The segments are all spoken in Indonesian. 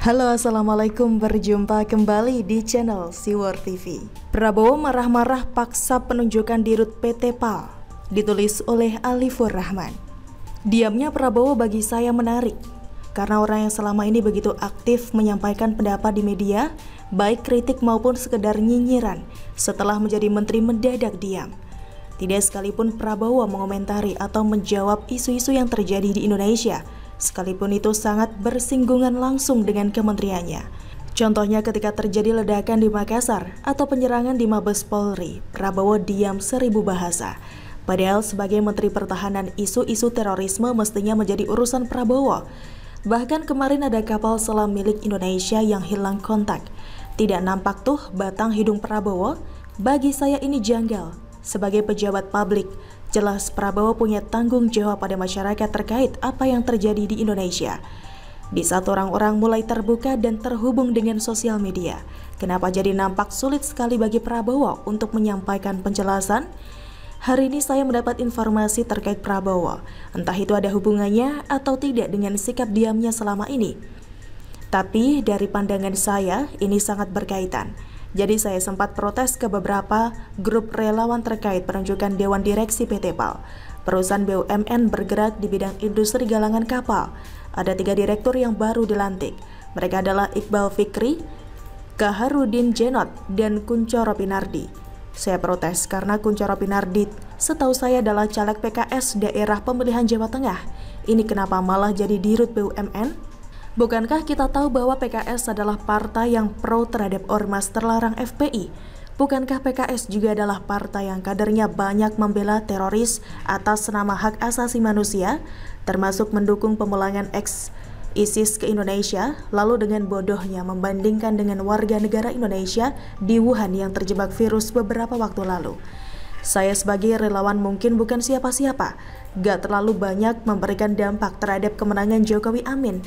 Halo, assalamualaikum. Berjumpa kembali di channel Siwar TV. Prabowo marah-marah paksa penunjukan dirut PT PAL. Ditulis oleh Alifur Rahman. Diamnya Prabowo bagi saya menarik, karena orang yang selama ini begitu aktif menyampaikan pendapat di media, baik kritik maupun sekedar nyinyiran, setelah menjadi menteri mendadak diam. Tidak sekalipun Prabowo mengomentari atau menjawab isu-isu yang terjadi di Indonesia, sekalipun itu sangat bersinggungan langsung dengan kementeriannya. Contohnya ketika terjadi ledakan di Makassar atau penyerangan di Mabes Polri, Prabowo diam 1000 bahasa. Padahal sebagai Menteri Pertahanan, isu-isu terorisme mestinya menjadi urusan Prabowo. Bahkan kemarin ada kapal selam milik Indonesia yang hilang kontak. Tidak nampak tuh batang hidung Prabowo. Bagi saya ini janggal. Sebagai pejabat publik, jelas Prabowo punya tanggung jawab pada masyarakat terkait apa yang terjadi di Indonesia. Di saat orang-orang mulai terbuka dan terhubung dengan sosial media, kenapa jadi nampak sulit sekali bagi Prabowo untuk menyampaikan penjelasan? Hari ini saya mendapat informasi terkait Prabowo, entah itu ada hubungannya atau tidak dengan sikap diamnya selama ini. Tapi dari pandangan saya, ini sangat berkaitan. Jadi saya sempat protes ke beberapa grup relawan terkait penunjukan Dewan Direksi PT PAL. Perusahaan BUMN bergerak di bidang industri galangan kapal. Ada 3 direktur yang baru dilantik. Mereka adalah Iqbal Fikri, Kaharudin Jenot, dan Kuncoro Pinardi. Saya protes karena Kuncoro Pinardi setahu saya adalah caleg PKS daerah pemilihan Jawa Tengah. Ini kenapa malah jadi dirut BUMN? Bukankah kita tahu bahwa PKS adalah partai yang pro terhadap ormas terlarang FPI? Bukankah PKS juga adalah partai yang kadernya banyak membela teroris atas nama hak asasi manusia, termasuk mendukung pemulangan ex-ISIS ke Indonesia, lalu dengan bodohnya membandingkan dengan warga negara Indonesia di Wuhan yang terjebak virus beberapa waktu lalu? Saya sebagai relawan mungkin bukan siapa-siapa, gak terlalu banyak memberikan dampak terhadap kemenangan Jokowi, amin.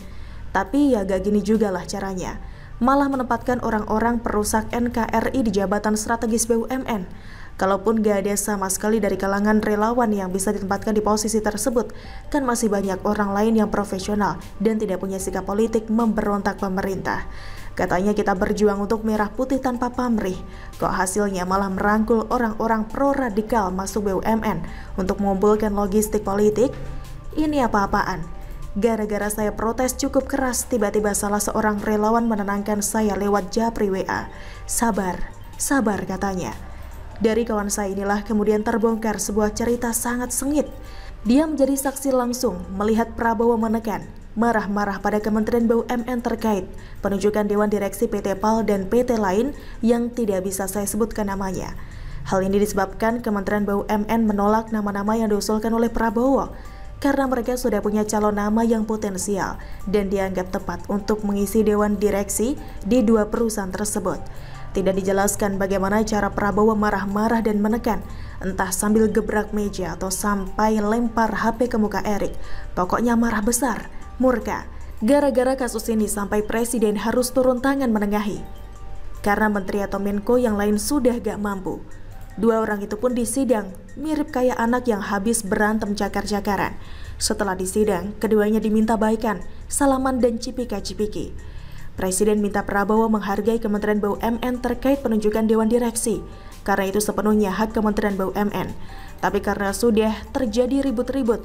Tapi ya gak gini juga lah caranya, malah menempatkan orang-orang perusak NKRI di jabatan strategis BUMN. Kalaupun gak ada sama sekali dari kalangan relawan yang bisa ditempatkan di posisi tersebut, kan masih banyak orang lain yang profesional dan tidak punya sikap politik memberontak pemerintah. Katanya kita berjuang untuk merah putih tanpa pamrih, kok hasilnya malah merangkul orang-orang pro-radikal masuk BUMN untuk mengumpulkan logistik politik? Ini apa-apaan? Gara-gara saya protes cukup keras, tiba-tiba salah seorang relawan menenangkan saya lewat japri WA. Sabar, sabar katanya. Dari kawan saya inilah kemudian terbongkar sebuah cerita sangat sengit. Dia menjadi saksi langsung melihat Prabowo menekan, marah-marah pada Kementerian BUMN terkait penunjukan Dewan Direksi PT PAL dan PT lain yang tidak bisa saya sebutkan namanya. Hal ini disebabkan Kementerian BUMN menolak nama-nama yang diusulkan oleh Prabowo, karena mereka sudah punya calon nama yang potensial dan dianggap tepat untuk mengisi Dewan Direksi di 2 perusahaan tersebut. Tidak dijelaskan bagaimana cara Prabowo marah-marah dan menekan, entah sambil gebrak meja atau sampai lempar HP ke muka Erik. Pokoknya marah besar, murka. Gara-gara kasus ini sampai Presiden harus turun tangan menengahi, karena Menteri atau Menko yang lain sudah gak mampu. 2 orang itu pun disidang, mirip kayak anak yang habis berantem cakar-cakaran. Setelah disidang, keduanya diminta baikan, salaman dan cipika-cipiki. Presiden minta Prabowo menghargai Kementerian BUMN terkait penunjukan Dewan Direksi, karena itu sepenuhnya hak Kementerian BUMN. Tapi karena sudah terjadi ribut-ribut,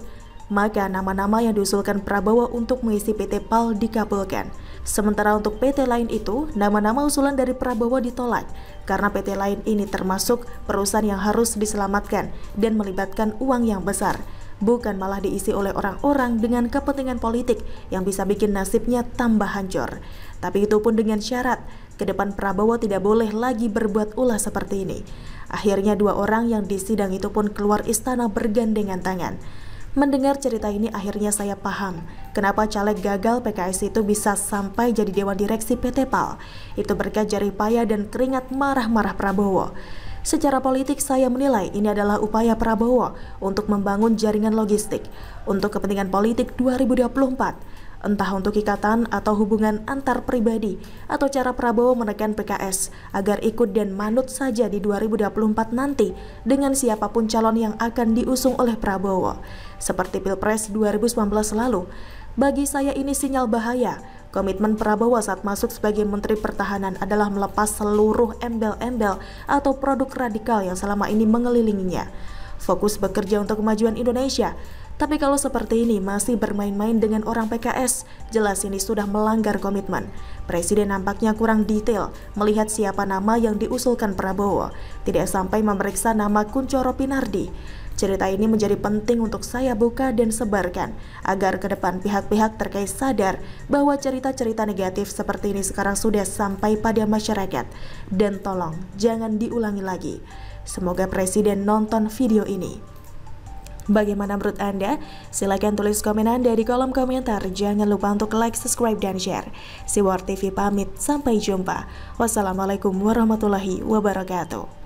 maka nama-nama yang diusulkan Prabowo untuk mengisi PT PAL dikabulkan. Sementara untuk PT lain itu, nama-nama usulan dari Prabowo ditolak karena PT lain ini termasuk perusahaan yang harus diselamatkan dan melibatkan uang yang besar, bukan malah diisi oleh orang-orang dengan kepentingan politik yang bisa bikin nasibnya tambah hancur. Tapi itu pun dengan syarat, ke depan Prabowo tidak boleh lagi berbuat ulah seperti ini. Akhirnya 2 orang yang disidang itu pun keluar istana bergandengan tangan. Mendengar cerita ini akhirnya saya paham kenapa caleg gagal PKS itu bisa sampai jadi Dewan Direksi PT PAL. Itu berkat jerih payah dan keringat marah-marah Prabowo. Secara politik saya menilai ini adalah upaya Prabowo untuk membangun jaringan logistik untuk kepentingan politik 2024. Entah untuk ikatan atau hubungan antar pribadi, atau cara Prabowo menekan PKS agar ikut dan manut saja di 2024 nanti dengan siapapun calon yang akan diusung oleh Prabowo. Seperti Pilpres 2019 lalu, bagi saya ini sinyal bahaya Komitmen Prabowo saat masuk sebagai Menteri Pertahanan adalah melepas seluruh embel-embel atau produk radikal yang selama ini mengelilinginya. Fokus bekerja untuk kemajuan Indonesia. Tapi kalau seperti ini masih bermain-main dengan orang PKS, jelas ini sudah melanggar komitmen. Presiden nampaknya kurang detail melihat siapa nama yang diusulkan Prabowo. Tidak sampai memeriksa nama Kunchoro Pinardi. Cerita ini menjadi penting untuk saya buka dan sebarkan, agar ke depan pihak-pihak terkait sadar bahwa cerita-cerita negatif seperti ini sekarang sudah sampai pada masyarakat. Dan tolong, jangan diulangi lagi. Semoga Presiden nonton video ini. Bagaimana menurut Anda? Silahkan tulis komen Anda di kolom komentar. Jangan lupa untuk like, subscribe, dan share. Siwar TV pamit, sampai jumpa. Wassalamualaikum warahmatullahi wabarakatuh.